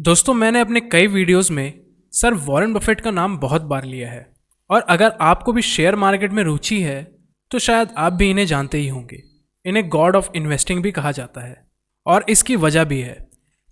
दोस्तों मैंने अपने कई वीडियोस में सर वॉरेन बफेट का नाम बहुत बार लिया है और अगर आपको भी शेयर मार्केट में रुचि है तो शायद आप भी इन्हें जानते ही होंगे। इन्हें गॉड ऑफ इन्वेस्टिंग भी कहा जाता है और इसकी वजह भी है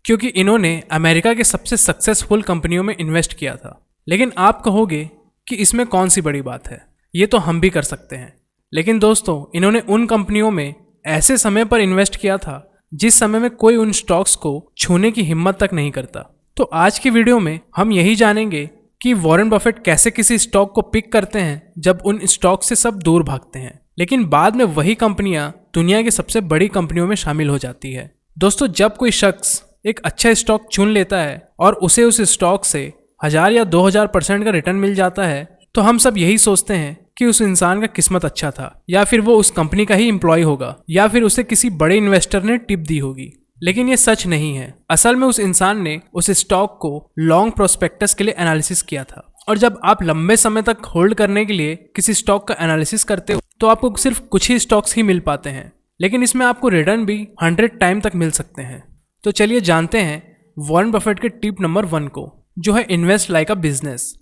क्योंकि इन्होंने अमेरिका के सबसे सक्सेसफुल कंपनियों में इन्वेस्ट किया था। लेकिन आप कहोगे कि इसमें कौन सी बड़ी बात है, ये तो हम भी कर सकते हैं। लेकिन दोस्तों इन्होंने उन कंपनियों में ऐसे समय पर इन्वेस्ट किया था जिस समय में कोई उन स्टॉक्स को छूने की हिम्मत तक नहीं करता। तो आज की वीडियो में हम यही जानेंगे कि वॉरेन बफेट कैसे किसी स्टॉक को पिक करते हैं जब उन स्टॉक से सब दूर भागते हैं, लेकिन बाद में वही कंपनियां दुनिया की सबसे बड़ी कंपनियों में शामिल हो जाती है। दोस्तों जब कोई शख्स एक अच्छा स्टॉक चुन लेता है और उसे उस स्टॉक से 1000 या 2000% का रिटर्न मिल जाता है तो हम सब यही सोचते हैं कि उस इंसान का किस्मत अच्छा था, या फिर वो उस कंपनी का ही एम्प्लॉय होगा, या फिर उसे किसी बड़े इन्वेस्टर ने टिप दी होगी। लेकिन ये सच नहीं है। असल में उस इंसान ने उस स्टॉक को लॉन्ग प्रोस्पेक्टस के लिए एनालिसिस किया था, और जब आप लंबे समय तक होल्ड करने के लिए किसी स्टॉक का एनालिसिस करते हो तो आपको सिर्फ कुछ ही स्टॉक्स ही मिल पाते हैं, लेकिन इसमें आपको रिटर्न भी 100 टाइम तक मिल सकते हैं। तो चलिए जानते हैं वॉरेन बफेट के टिप नंबर 1 को, जो है invest like a business.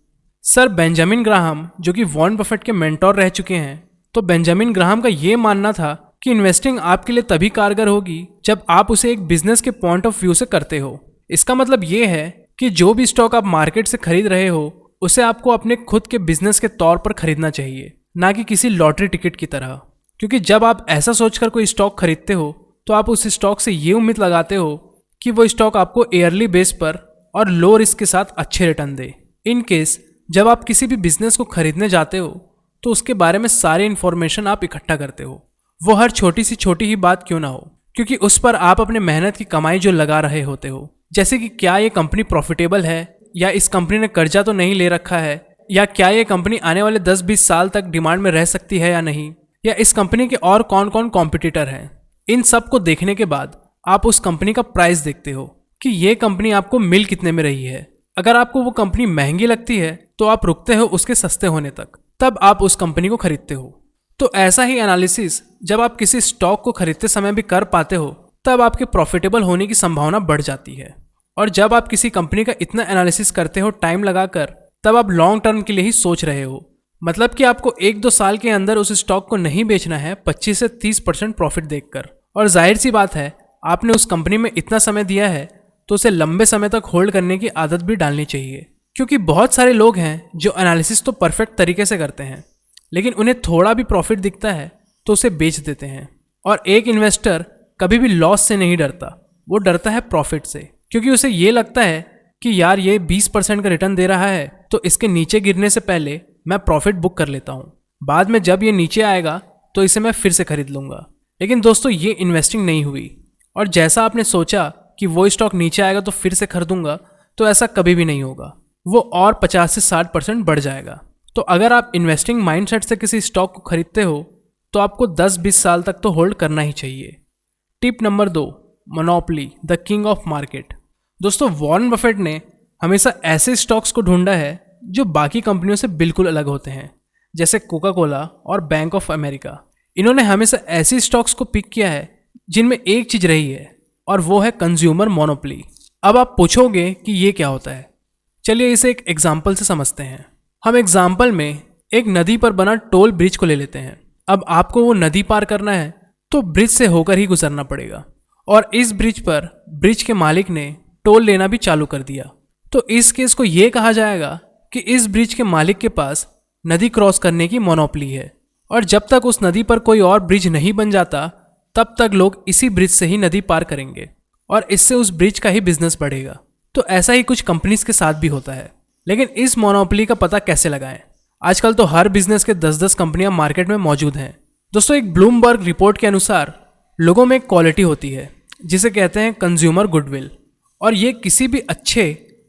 Sir Benjamin Graham जो कि वॉरेन बफेट के मेंटोर रह चुके हैं, तो बेंजामिन ग्राहम का ये मानना था कि इन्वेस्टिंग आपके लिए तभी कारगर होगी जब आप उसे एक बिजनेस के पॉइंट ऑफ व्यू से करते हो। इसका मतलब ये है कि जो भी स्टॉक आप मार्केट से खरीद रहे हो उसे आपको अपने खुद के बिजनेस के तौर पर खरीदना चाहिए, ना कि किसी लॉटरी टिकट की तरह। क्योंकि जब आप ऐसा सोचकर कोई स्टॉक खरीदते हो तो आप उस स्टॉक से ये उम्मीद लगाते हो कि वो स्टॉक आपको ईयरली बेस पर और लो रिस्क के साथ अच्छे रिटर्न दे। इन केस जब आप किसी भी बिजनेस को खरीदने जाते हो तो उसके बारे में सारी इन्फॉर्मेशन आप इकट्ठा करते हो, वो हर छोटी सी छोटी ही बात क्यों ना हो, क्योंकि उस पर आप अपने मेहनत की कमाई जो लगा रहे होते हो, जैसे कि क्या ये कंपनी प्रॉफिटेबल है, या इस कंपनी ने कर्जा तो नहीं ले रखा है, या क्या ये कंपनी आने वाले 10-20 साल तक डिमांड में रह सकती है या नहीं, या इस कंपनी के और कौन कौन कॉम्पिटिटर हैं। इन सब को देखने के बाद आप उस कंपनी का प्राइस देखते हो कि ये कंपनी आपको मिल कितने में रही है। अगर आपको वो कंपनी महंगी लगती है तो आप रुकते हो उसके सस्ते होने तक, तब आप उस कंपनी को खरीदते हो। तो ऐसा ही एनालिसिस जब आप किसी स्टॉक को खरीदते समय भी कर पाते हो तब आपके प्रॉफिटेबल होने की संभावना बढ़ जाती है। और जब आप किसी कंपनी का इतना एनालिसिस करते हो टाइम लगाकर, तब आप लॉन्ग टर्म के लिए ही सोच रहे हो। मतलब कि आपको 1-2 साल के अंदर उस स्टॉक को नहीं बेचना है 25 से 30% प्रॉफिट देखकर। और जाहिर सी बात है, आपने उस कंपनी में इतना समय दिया है तो उसे लंबे समय तक होल्ड करने की आदत भी डालनी चाहिए। क्योंकि बहुत सारे लोग हैं जो एनालिसिस तो परफेक्ट तरीके से करते हैं, लेकिन उन्हें थोड़ा भी प्रॉफिट दिखता है तो उसे बेच देते हैं। और एक इन्वेस्टर कभी भी लॉस से नहीं डरता, वो डरता है प्रॉफिट से, क्योंकि उसे ये लगता है कि यार ये 20% का रिटर्न दे रहा है तो इसके नीचे गिरने से पहले मैं प्रॉफिट बुक कर लेता हूँ, बाद में जब ये नीचे आएगा तो इसे मैं फिर से खरीद लूँगा। लेकिन दोस्तों ये इन्वेस्टिंग नहीं हुई, और जैसा आपने सोचा कि वो स्टॉक नीचे आएगा तो फिर से खरीदूंगा, तो ऐसा कभी भी नहीं होगा। वो और 50 से 60% बढ़ जाएगा। तो अगर आप इन्वेस्टिंग माइंडसेट से किसी स्टॉक को खरीदते हो तो आपको 10-20 साल तक तो होल्ड करना ही चाहिए। Tip number 2, monopoly the king of market. दोस्तों वॉरेन बफेट ने हमेशा ऐसे स्टॉक्स को ढूंढा है जो बाकी कंपनियों से बिल्कुल अलग होते हैं, जैसे कोका कोला और बैंक ऑफ अमेरिका। इन्होंने हमेशा ऐसी स्टॉक्स को पिक किया है जिनमें एक चीज रही है, और वो है कंज्यूमर मोनोपोली। अब आप पूछोगे कि ये क्या होता है। चलिए इसे एक एग्जाम्पल से समझते हैं। हम एग्जाम्पल में एक नदी पर बना टोल ब्रिज को ले लेते हैं। अब आपको वो नदी पार करना है तो ब्रिज से होकर ही गुजरना पड़ेगा, और इस ब्रिज पर ब्रिज के मालिक ने टोल लेना भी चालू कर दिया। तो इस केस को ये कहा जाएगा कि इस ब्रिज के मालिक के पास नदी क्रॉस करने की मोनोपोली है, और जब तक उस नदी पर कोई और ब्रिज नहीं बन जाता तब तक लोग इसी ब्रिज से ही नदी पार करेंगे, और इससे उस ब्रिज का ही बिजनेस बढ़ेगा। तो ऐसा ही कुछ कंपनीज के साथ भी होता है। लेकिन इस मोनोपोली का पता कैसे लगाएं? आजकल तो हर बिजनेस के 10-10 कंपनियां मार्केट में मौजूद हैं। दोस्तों एक ब्लूमबर्ग रिपोर्ट के अनुसार लोगों में एक क्वालिटी होती है जिसे कहते हैं कंज्यूमर गुडविल, और ये किसी भी अच्छे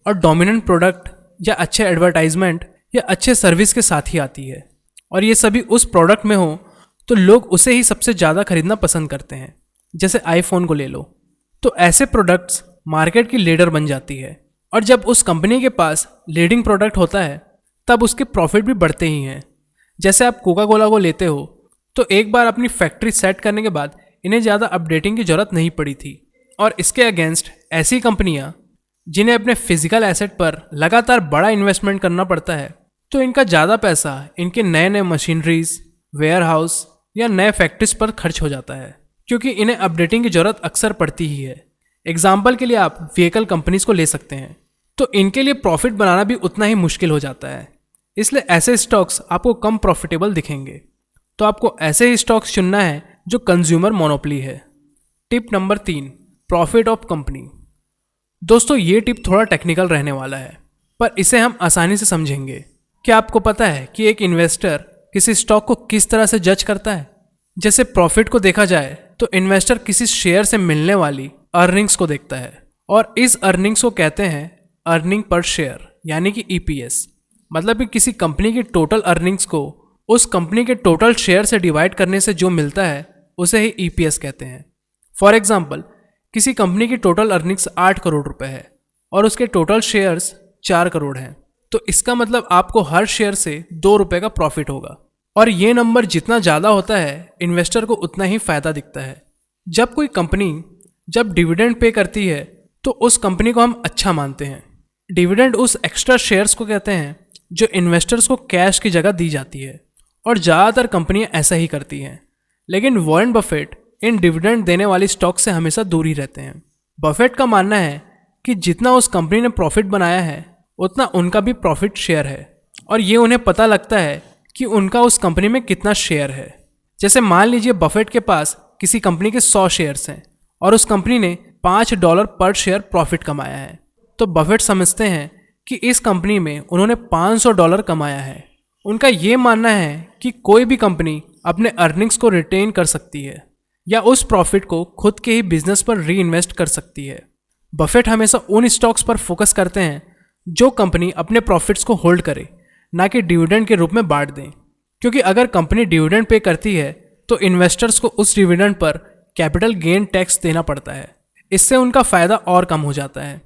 और डोमिनेंट प्रोडक्ट या अच्छे एडवर्टाइजमेंट या अच्छे सर्विस के साथ ही आती है, और ये सभी उस प्रोडक्ट में हो तो लोग उसे ही सबसे ज़्यादा खरीदना पसंद करते हैं। जैसे आईफोन को ले लो, तो ऐसे प्रोडक्ट्स मार्केट की लीडर बन जाती है, और जब उस कंपनी के पास लीडिंग प्रोडक्ट होता है तब उसके प्रॉफिट भी बढ़ते ही हैं। जैसे आप कोका कोला को लेते हो तो एक बार अपनी फैक्ट्री सेट करने के बाद इन्हें ज़्यादा अपडेटिंग की ज़रूरत नहीं पड़ी थी, और इसके अगेंस्ट ऐसी कंपनियां जिन्हें अपने फिजिकल एसेट पर लगातार बड़ा इन्वेस्टमेंट करना पड़ता है, तो इनका ज़्यादा पैसा इनके नए नए मशीनरीज, वेयर हाउस या नए फैक्ट्रीज पर खर्च हो जाता है, क्योंकि इन्हें अपडेटिंग की ज़रूरत अक्सर पड़ती ही है। एग्जाम्पल के लिए आप व्हीकल कंपनीज को ले सकते हैं, तो इनके लिए प्रॉफिट बनाना भी उतना ही मुश्किल हो जाता है। इसलिए ऐसे स्टॉक्स आपको कम प्रॉफिटेबल दिखेंगे। तो आपको ऐसे ही स्टॉक्स चुनना है जो कंज्यूमर मोनोपोली है। Tip number 3, profit of company. दोस्तों, ये टिप थोड़ा टेक्निकल रहने वाला है, पर इसे हम आसानी से समझेंगे। क्या आपको पता है कि एक इन्वेस्टर किसी स्टॉक को किस तरह से जज करता है? जैसे प्रॉफिट को देखा जाए तो इन्वेस्टर किसी शेयर से मिलने वाली अर्निंग्स को देखता है, और इस अर्निंग्स को कहते हैं अर्निंग पर शेयर, यानी कि EPS। मतलब कि किसी कंपनी की टोटल अर्निंग्स को उस कंपनी के टोटल शेयर से डिवाइड करने से जो मिलता है उसे ही EPS कहते हैं। फॉर एग्जाम्पल, किसी कंपनी की टोटल अर्निंग्स 8 करोड़ रुपए है और उसके टोटल शेयर्स 4 करोड़ हैं, तो इसका मतलब आपको हर शेयर से 2 रुपए का प्रॉफिट होगा। और ये नंबर जितना ज़्यादा होता है, इन्वेस्टर को उतना ही फायदा दिखता है। जब कोई कंपनी जब डिविडेंड पे करती है तो उस कंपनी को हम अच्छा मानते हैं। डिविडेंड उस एक्स्ट्रा शेयर्स को कहते हैं जो इन्वेस्टर्स को कैश की जगह दी जाती है, और ज़्यादातर कंपनियां ऐसा ही करती हैं। लेकिन वॉरेन बफेट इन डिविडेंड देने वाली स्टॉक से हमेशा दूर ही रहते हैं। बफेट का मानना है कि जितना उस कंपनी ने प्रॉफिट बनाया है उतना उनका भी प्रॉफिट शेयर है, और ये उन्हें पता लगता है कि उनका उस कंपनी में कितना शेयर है। जैसे मान लीजिए बफेट के पास किसी कंपनी के 100 शेयर्स हैं और उस कंपनी ने $5 पर शेयर प्रॉफिट कमाया है, तो बफेट समझते हैं कि इस कंपनी में उन्होंने $500 कमाया है। उनका ये मानना है कि कोई भी कंपनी अपने अर्निंग्स को रिटेन कर सकती है या उस प्रॉफिट को खुद के ही बिजनेस पर री इन्वेस्ट कर सकती है। बफेट हमेशा उन स्टॉक्स पर फोकस करते हैं जो कंपनी अपने प्रॉफिट्स को होल्ड करे, ना कि डिविडेंड के रूप में बांट दें। क्योंकि अगर कंपनी डिविडेंड पे करती है तो इन्वेस्टर्स को उस dividend per capital gain tax देना पड़ता है। इससे उनका फ़ायदा और कम हो जाता है,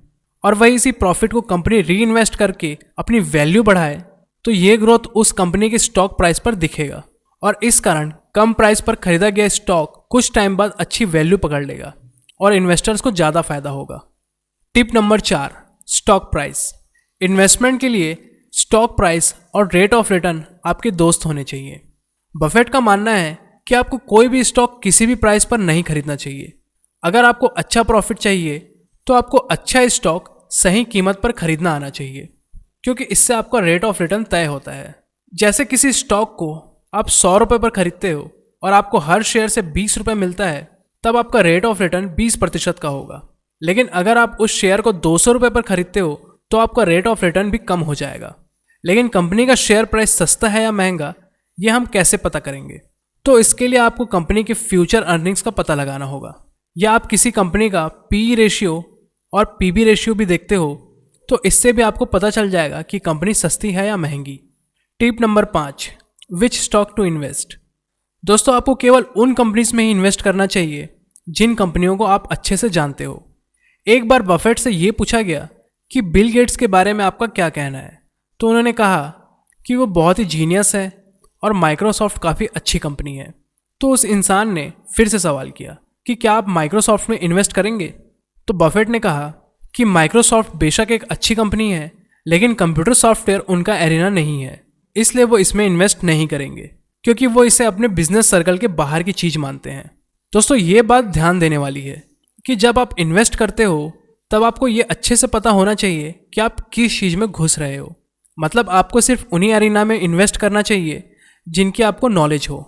और वही इसी प्रॉफिट को कंपनी री इन्वेस्ट करके अपनी वैल्यू बढ़ाए तो ये ग्रोथ उस कंपनी के स्टॉक प्राइस पर दिखेगा, और इस कारण कम प्राइस पर खरीदा गया स्टॉक कुछ टाइम बाद अच्छी वैल्यू पकड़ लेगा और इन्वेस्टर्स को ज़्यादा फायदा होगा। Tip number 4, stock price. Investment के लिए स्टॉक प्राइस और रेट ऑफ रिटर्न आपके दोस्त होने चाहिए। बफेट का मानना है कि आपको कोई भी स्टॉक किसी भी प्राइस पर नहीं खरीदना चाहिए। अगर आपको अच्छा प्रॉफिट चाहिए तो आपको अच्छा स्टॉक सही कीमत पर खरीदना आना चाहिए, क्योंकि इससे आपका रेट ऑफ रिटर्न तय होता है। जैसे किसी स्टॉक को आप 100 रुपये पर खरीदते हो और आपको हर शेयर से 20 रुपये मिलता है, तब आपका रेट ऑफ रिटर्न 20% का होगा। लेकिन अगर आप उस शेयर को 200 रुपये पर खरीदते हो तो आपका रेट ऑफ रिटर्न भी कम हो जाएगा। लेकिन कंपनी का शेयर प्राइस सस्ता है या महंगा, ये हम कैसे पता करेंगे? तो इसके लिए आपको कंपनी के फ्यूचर अर्निंग्स का पता लगाना होगा, या आप किसी कंपनी का PE रेशियो और PB रेशियो भी देखते हो, तो इससे भी आपको पता चल जाएगा कि कंपनी सस्ती है या महंगी। Tip number 5, which stock to invest. दोस्तों, आपको केवल उन कंपनीज में ही इन्वेस्ट करना चाहिए जिन कंपनियों को आप अच्छे से जानते हो। एक बार बफेट से ये पूछा गया कि बिल गेट्स के बारे में आपका क्या कहना है, तो उन्होंने कहा कि वो बहुत ही जीनियस है और माइक्रोसॉफ्ट काफ़ी अच्छी कंपनी है। तो उस इंसान ने फिर से सवाल किया कि क्या आप माइक्रोसॉफ्ट में इन्वेस्ट करेंगे? तो बफेट ने कहा कि माइक्रोसॉफ्ट बेशक एक अच्छी कंपनी है, लेकिन कंप्यूटर सॉफ्टवेयर उनका एरिना नहीं है, इसलिए वो इसमें इन्वेस्ट नहीं करेंगे, क्योंकि वो इसे अपने बिजनेस सर्कल के बाहर की चीज़ मानते हैं। दोस्तों, ये बात ध्यान देने वाली है कि जब आप इन्वेस्ट करते हो तब आपको ये अच्छे से पता होना चाहिए कि आप किस चीज़ में घुस रहे हो। मतलब आपको सिर्फ उन्हीं एरिना में इन्वेस्ट करना चाहिए जिनकी आपको नॉलेज हो।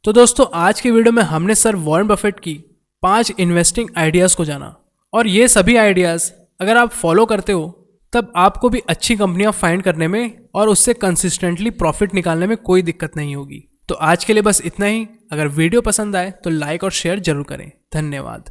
तो दोस्तों, आज की वीडियो में हमने सर वॉरेन बफेट की 5 इन्वेस्टिंग आइडियाज़ को जाना, और ये सभी आइडियाज़ अगर आप फॉलो करते हो तब आपको भी अच्छी कंपनियां फाइंड करने में और उससे कंसिस्टेंटली प्रॉफिट निकालने में कोई दिक्कत नहीं होगी। तो आज के लिए बस इतना ही। अगर वीडियो पसंद आए तो लाइक और शेयर जरूर करें। धन्यवाद।